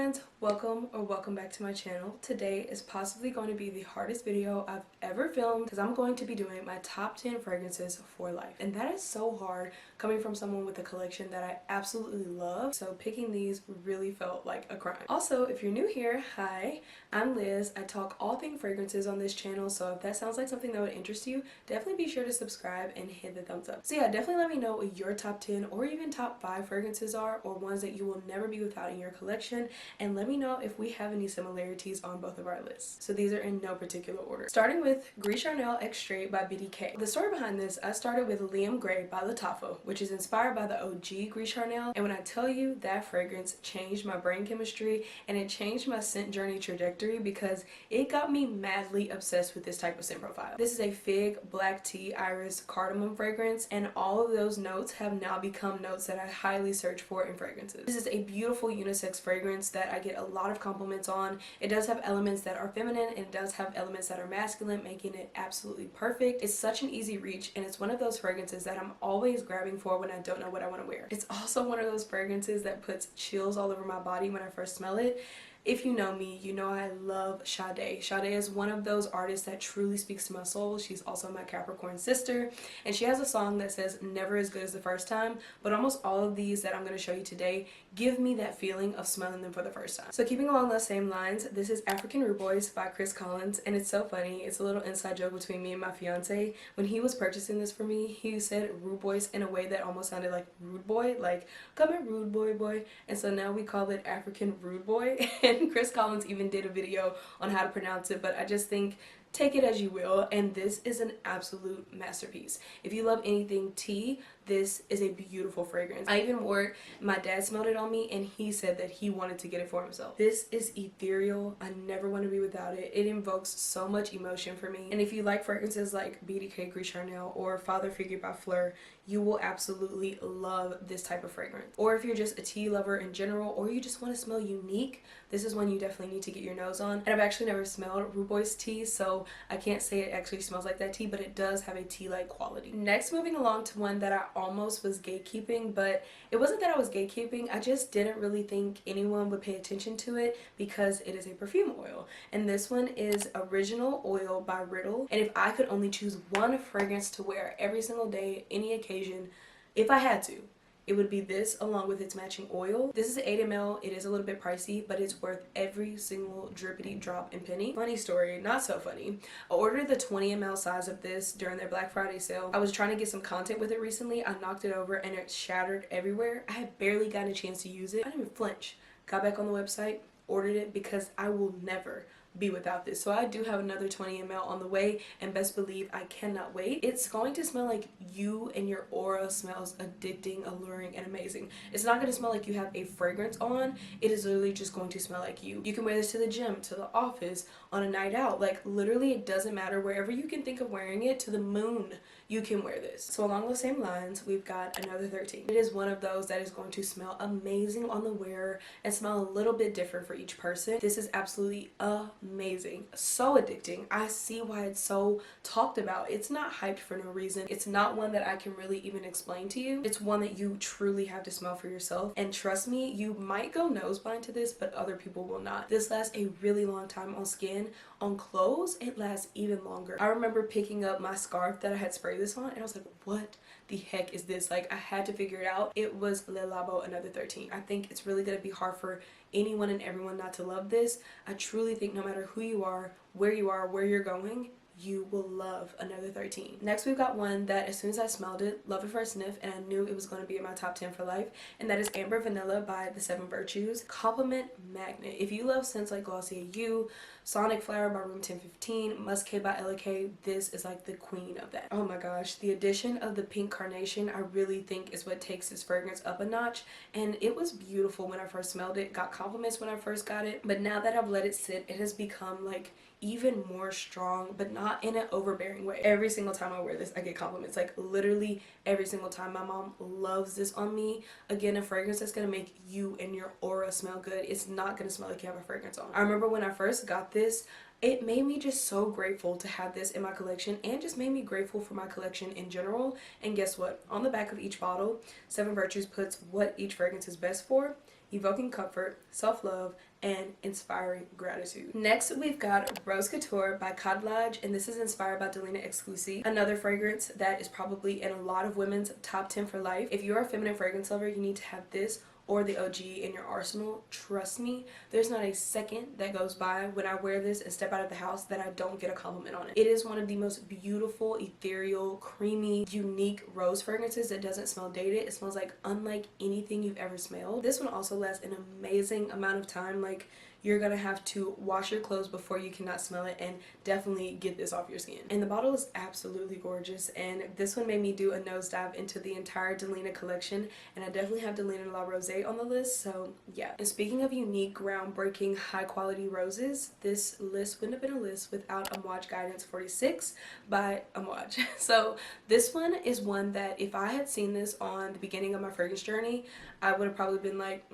friends, welcome back to my channel. Today is possibly going to be the hardest video I've ever filmed because I'm going to be doing my top 10 fragrances for life, and that is so hard coming from someone with a collection that I absolutely love. So picking these really felt like a crime. Also, if you're new here, hi, I'm Liz. I talk all things fragrances on this channel, so if that sounds like something that would interest you, definitely be sure to subscribe and hit the thumbs up. So yeah, definitely let me know what your top 10 or even top 5 fragrances are, or ones that you will never be without in your collection, and let me know if we have any similarities on both of our lists. So these are in no particular order. Starting with Gris Charnel Extrait by BDK. The story behind this, I started with Liam Grey by Lattafa, which is inspired by the OG Gris Charnel, and when I tell you that fragrance changed my brain chemistry and it changed my scent journey trajectory because it got me madly obsessed with this type of scent profile. This is a fig, black tea, iris, cardamom fragrance, and all of those notes have now become notes that I highly search for in fragrances. This is a beautiful unisex fragrance that I get a lot of compliments on. It does have elements that are feminine and it does have elements that are masculine, making it absolutely perfect. It's such an easy reach, and it's one of those fragrances that I'm always grabbing for when I don't know what I want to wear. It's also one of those fragrances that puts chills all over my body when I first smell it. If you know me, you know I love Sade. Sade is one of those artists that truly speaks to my soul. She's also my Capricorn sister, and she has a song that says never as good as the first time, but almost all of these that I'm going to show you today give me that feeling of smelling them for the first time. So keeping along those same lines, this is African Rooibos by Chris Collins, and it's so funny. It's a little inside joke between me and my fiance. When he was purchasing this for me, he said Rooibos in a way that almost sounded like rude boy, like come here rude boy, and so now we call it African Rude Boy. And Chris Collins even did a video on how to pronounce it, but I just think take it as you will, and this is an absolute masterpiece. If you love anything tea, this is a beautiful fragrance. I even wore it, my dad smelled it on me and he said that he wanted to get it for himself. This is ethereal. I never want to be without it. It invokes so much emotion for me, and if you like fragrances like BDK Gris Charnel or Father Figure by Phlur, you will absolutely love this type of fragrance. Or if you're just a tea lover in general, or you just want to smell unique, this is one you definitely need to get your nose on. And I've actually never smelled Rooibos tea, so I can't say it actually smells like that tea, but it does have a tea-like quality. Next, moving along to one that I almost was gatekeeping, but it wasn't that I was gatekeeping, I just didn't really think anyone would pay attention to it because it is a perfume oil. And this one is Original Oil by Riddle, and if I could only choose one fragrance to wear every single day, any occasion, if I had to, it would be this along with its matching oil. This is 8 ml. It is a little bit pricey, but it's worth every single drippity drop and penny. Funny story, not so funny. I ordered the 20 ml size of this during their Black Friday sale. I was trying to get some content with it recently. I knocked it over and it shattered everywhere. I had barely gotten a chance to use it. I didn't even flinch. Got back on the website, ordered it because I will never be without this. So I do have another 20 ml on the way, and best believe I cannot wait. It's going to smell like you, and your aura smells addicting, alluring, and amazing. It's not going to smell like you have a fragrance on. It is literally just going to smell like you. You can wear this to the gym, to the office, on a night out. Like literally it doesn't matter. Wherever you can think of wearing it, to the moon you can wear this. So along those same lines, we've got another 13. It is one of those that is going to smell amazing on the wearer and smell a little bit different for each person. This is absolutely amazing, so addicting. I see why it's so talked about. It's not hyped for no reason. It's not one that I can really even explain to you. It's one that you truly have to smell for yourself, and trust me, you might go nose blind to this, but other people will not. This lasts a really long time on skin. On clothes, it lasts even longer. I remember picking up my scarf that I had sprayed this on and I was like, what the heck is this? Like, I had to figure it out. It was Labo another 13. I think it's really gonna be hard for anyone and everyone not to love this. I truly think no matter who you are, where you're going, you will love another 13. Next, we've got one that as soon as I smelled it, love it for a sniff, and I knew it was going to be in my top 10 for life, and that is Amber Vanilla by the 7 Virtues. Compliment Magnet. If you love scents like Glossier You, Sonic Flower by Room 1015, Muscat by Ella K, this is like the queen of that. Oh my gosh, the addition of the pink carnation I really think is what takes this fragrance up a notch, and it was beautiful when I first smelled it. Got compliments when I first got it, but now that I've let it sit, it has become like even more strong, but not in an overbearing way. Every single time I wear this, I get compliments. Like literally every single time. My mom loves this on me. Again, a fragrance that's gonna make you and your aura smell good. It's not gonna smell like you have a fragrance on. I remember when I first got this, it made me just so grateful to have this in my collection, and just made me grateful for my collection in general. And guess what? On the back of each bottle, 7 Virtues puts what each fragrance is best for. evoking comfort, self-love, and inspiring gratitude. Next, we've got Rose Couture by Khadlaj, and this is inspired by Delina Exclusive, another fragrance that is probably in a lot of women's top 10 for life. If you're a feminine fragrance lover, you need to have this or the OG in your arsenal. Trust me, there's not a second that goes by when I wear this and step out of the house that I don't get a compliment on it. It is one of the most beautiful, ethereal, creamy, unique rose fragrances that doesn't smell dated. It smells like unlike anything you've ever smelled. This one also lasts an amazing amount of time. Like, you're gonna have to wash your clothes before you cannot smell it, and definitely get this off your skin. And the bottle is absolutely gorgeous, and this one made me do a nosedive into the entire Delina collection, and I definitely have Delina La Rose on the list, so yeah. And speaking of unique, groundbreaking, high quality roses, this list wouldn't have been a list without Amouage Guidance 46 by Amouage. So this one is one that if I had seen this on the beginning of my fragrance journey, I would have probably been like,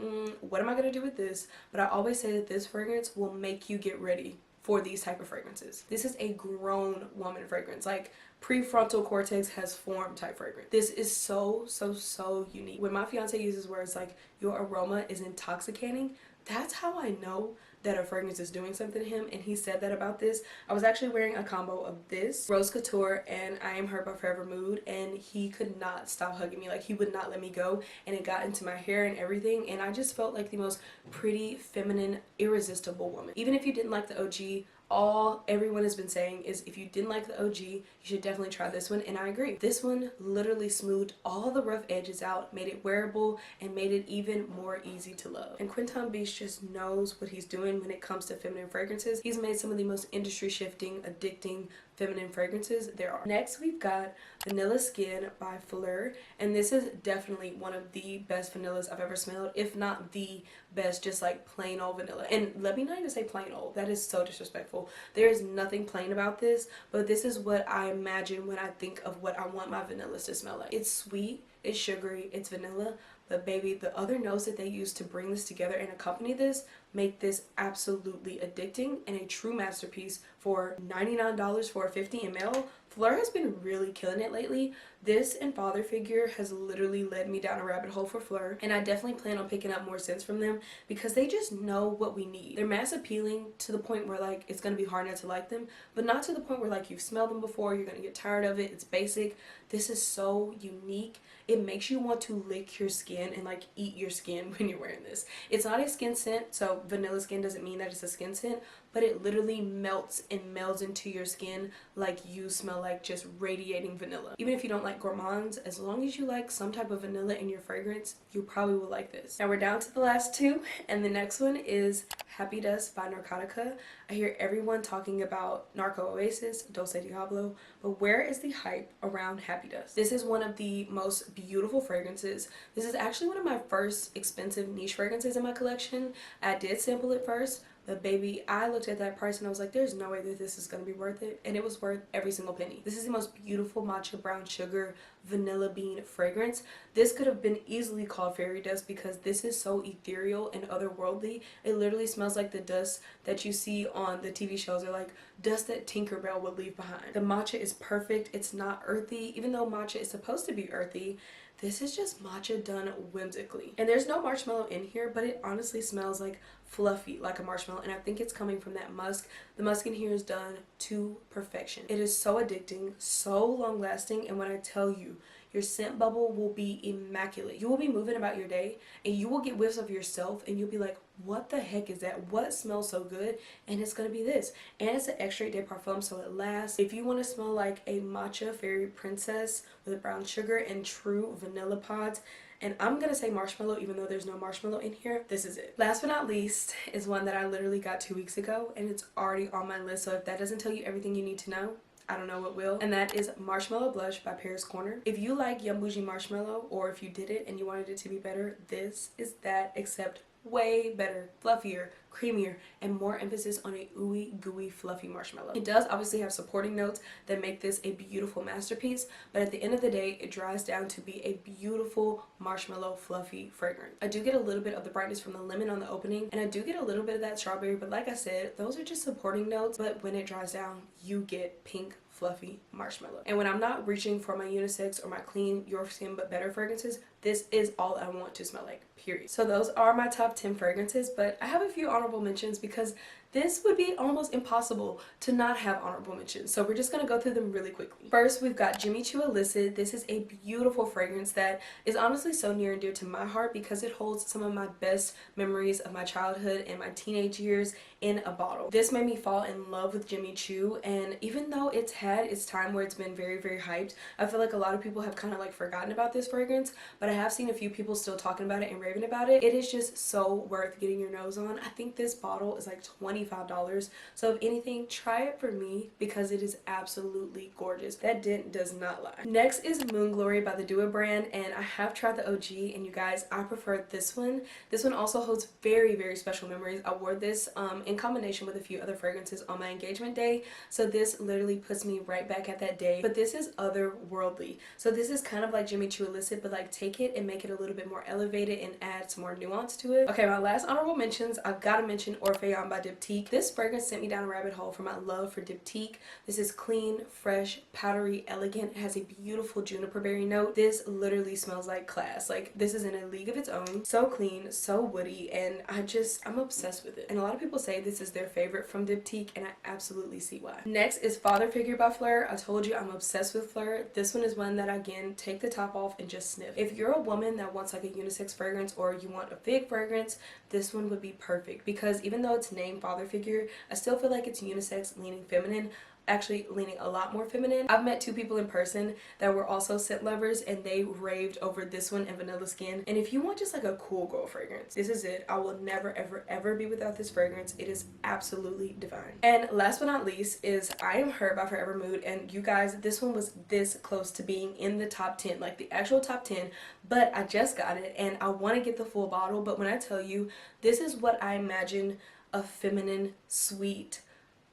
what am I gonna do with this? But I always say that this fragrance will make you get ready for these type of fragrances. This is a grown woman fragrance, like prefrontal cortex has formed type fragrance. This is so unique. When my fiance uses words like your aroma is intoxicating, that's how I know that a fragrance is doing something to him, and he said that about this. I was actually wearing a combo of this, Rose Couture and I Am Her Forvr Mood, and he could not stop hugging me. Like, he would not let me go, and it got into my hair and everything, and I just felt like the most pretty, feminine, irresistible woman. Even if you didn't like the OG, all everyone has been saying is if you didn't like the OG, you should definitely try this one, and I agree. This one literally smoothed all the rough edges out, made it wearable, and made it even more easy to love. And Quinton Beach just knows what he's doing when it comes to feminine fragrances. He's made some of the most industry-shifting, addicting feminine fragrances there are. Next, we've got Vanilla Skin by Phlur, and this is definitely one of the best vanillas I've ever smelled, if not the best, just like plain old vanilla. And let me not even say plain old, that is so disrespectful. There is nothing plain about this, but this is what I imagine when I think of what I want my vanillas to smell like. It's sweet, it's sugary, it's vanilla, but baby, the other notes that they use to bring this together and accompany this make this absolutely addicting and a true masterpiece. For $99 for a 50 ml, Phlur has been really killing it lately. This and Father Figure has literally led me down a rabbit hole for Phlur, and I definitely plan on picking up more scents from them because they just know what we need. They're mass appealing to the point where like it's gonna be hard not to like them, but not to the point where like you've smelled them before, you're gonna get tired of it. It's basic. This is so unique. It makes you want to lick your skin and like eat your skin when you're wearing this. It's not a skin scent, so vanilla skin doesn't mean that it's a skin scent, but it literally melts and melds into your skin like you smell like just radiating vanilla. Even if you don't like gourmands, as long as you like some type of vanilla in your fragrance, you probably will like this. Now we're down to the last two, and the next one is Happy Dust by Narcotica. I hear everyone talking about Narco Oasis, Dulce Diablo, but where is the hype around Happy Dust? This is one of the most beautiful fragrances. This is actually one of my first expensive niche fragrances in my collection. I did sample it first, but baby, I looked at that price and I was like, there's no way that this is going to be worth it. And it was worth every single penny. This is the most beautiful matcha brown sugar vanilla bean fragrance. This could have been easily called fairy dust because this is so ethereal and otherworldly. It literally smells like the dust that you see on the TV shows, or like dust that Tinkerbell would leave behind. The matcha is perfect. It's not earthy, even though matcha is supposed to be earthy. This is just matcha done whimsically. And there's no marshmallow in here, but it honestly smells like fluffy, like a marshmallow, and I think it's coming from that musk. The musk in here is done to perfection. It is so addicting, so long lasting, and when I tell you, your scent bubble will be immaculate. You will be moving about your day and you will get whiffs of yourself and you'll be like, what the heck is that? What smells so good? And it's gonna be this. And it's an Extrait de Parfum, so it lasts. If you want to smell like a matcha fairy princess with brown sugar and true vanilla pods, and I'm gonna say marshmallow even though there's no marshmallow in here, this is it. Last but not least is one that I literally got 2 weeks ago and it's already on my list, so if that doesn't tell you everything you need to know, I don't know what will. And that is Marshmallow Blush by Paris Corner. If you like Yum Bougie Marshmallow, or if you did it and you wanted it to be better, this is that, except way better, fluffier, creamier, and more emphasis on a ooey gooey fluffy marshmallow. It does obviously have supporting notes that make this a beautiful masterpiece, but at the end of the day it dries down to be a beautiful marshmallow fluffy fragrance. I do get a little bit of the brightness from the lemon on the opening, and I do get a little bit of that strawberry, but like I said, those are just supporting notes, but when it dries down you get pink fluffy marshmallow. And when I'm not reaching for my unisex or my clean your skin but better fragrances, this is all I want to smell like, period. So those are my top 10 fragrances, but I have a few honorable mentions because this would be almost impossible to not have honorable mentions. So we're just gonna go through them really quickly. First, we've got Jimmy Choo Illicit. This is a beautiful fragrance that is honestly so near and dear to my heart because it holds some of my best memories of my childhood and my teenage years in a bottle. This made me fall in love with Jimmy Choo, and even though it's had its time where it's been very, very hyped, I feel like a lot of people have kind of like forgotten about this fragrance, but I have seen a few people still talking about it and raving about it. It is just so worth getting your nose on. I think this bottle is like $25. So if anything, try it for me because it is absolutely gorgeous. That dent does not lie. Next is Moon Glory by the Do It brand, and I have tried the OG, and you guys, I prefer this one. This one also holds very, very special memories. I wore this in combination with a few other fragrances on my engagement day, so this literally puts me right back at that day. But this is otherworldly. So this is kind of like Jimmy Choo Illicit, but like take it and make it a little bit more elevated and add some more nuance to it. Okay, my last honorable mentions, I've got to mention Orpheon by Diptyque. This fragrance sent me down a rabbit hole for my love for Diptyque. This is clean, fresh, powdery, elegant. It has a beautiful juniper berry note. This literally smells like class. Like, this is in a league of its own. So clean, so woody, and I'm obsessed with it. And a lot of people say this is their favorite from Diptyque, and I absolutely see why. Next is Father Figure by Phlur. I told you I'm obsessed with Phlur. This one is one that, again, take the top off and just sniff. If you're a woman that wants like a unisex fragrance or you want a fig fragrance, this one would be perfect because even though it's named Father Figure, I still feel like it's unisex, leaning feminine, actually leaning a lot more feminine. I've met two people in person that were also scent lovers, and they raved over this one and Vanilla Skin. And if you want just like a cool girl fragrance, this is it. I will never ever ever be without this fragrance. It is absolutely divine. And last but not least is I Am Her by Forever Mood, and you guys, this one was this close to being in the top 10, like the actual top 10, but I just got it and I want to get the full bottle. But when I tell you, this is what I imagine a feminine, sweet,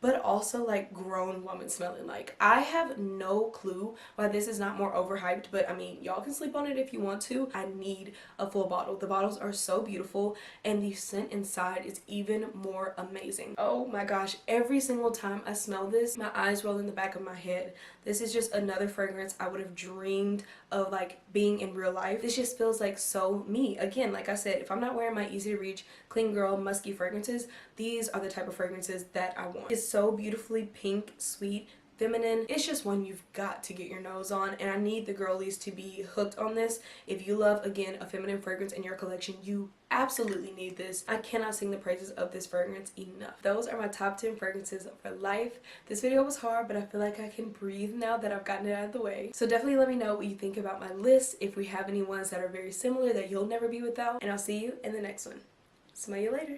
but also like grown woman smelling like. I have no clue why this is not more overhyped, but I mean, y'all can sleep on it if you want to. I need a full bottle. The bottles are so beautiful, and the scent inside is even more amazing. Oh my gosh, every single time I smell this, my eyes roll in the back of my head. This is just another fragrance I would have dreamed of like being in real life. This just feels like so me. Again, like I said, if I'm not wearing my easy to reach clean girl musky fragrances, these are the type of fragrances that I want. It's so beautifully pink, sweet, feminine. It's just one you've got to get your nose on, and I need the girlies to be hooked on this. If you love, again, a feminine fragrance in your collection, you absolutely need this. I cannot sing the praises of this fragrance enough. Those are my top 10 fragrances for life. This video was hard, but I feel like I can breathe now that I've gotten it out of the way. So definitely let me know what you think about my list, if we have any ones that are very similar that you'll never be without, and I'll see you in the next one. Smell you later.